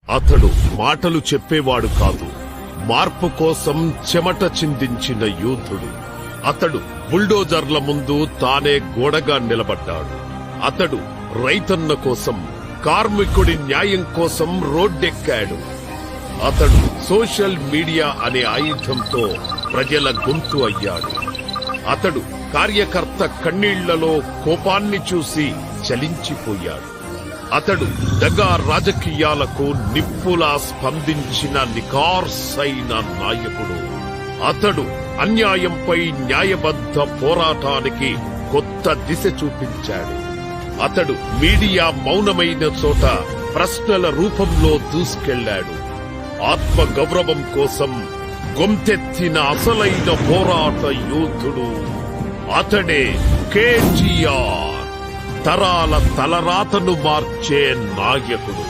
అతడు మాటలు చెప్పేవాడు కాదు, మార్పు కోసం చెమట చిందించిన యోధుడు. అతడు బుల్డోజర్ల ముందు తానే గోడగా నిలబడ్డాడు. అతడు రైతన్న కోసం, కార్మికుడి న్యాయం కోసం రోడ్డెక్కాడు. అతడు సోషల్ మీడియా అనే ఆయుధంతో ప్రజల గొంతు అయ్యాడు. అతడు కార్యకర్త కన్నీళ్లలో కోపాన్ని చూసి చలించిపోయాడు. అతడు దగా రాజకీయాలకు నిప్పులా స్పందించిన నికార్సైన నాయకుడు. అతడు అన్యాయంపై న్యాయబద్ధ పోరాటానికి కొత్త దిశ చూపించాడు. అతడు మీడియా మౌనమైన చోట ప్రశ్నల రూపంలో దూసుకెళ్లాడు. ఆత్మ గౌరవం కోసం గొంతెత్తిన అసలైన పోరాట యోధుడు అతడే కేటీఆర్, తరాల తలరాతను మార్చే నాయకుడు.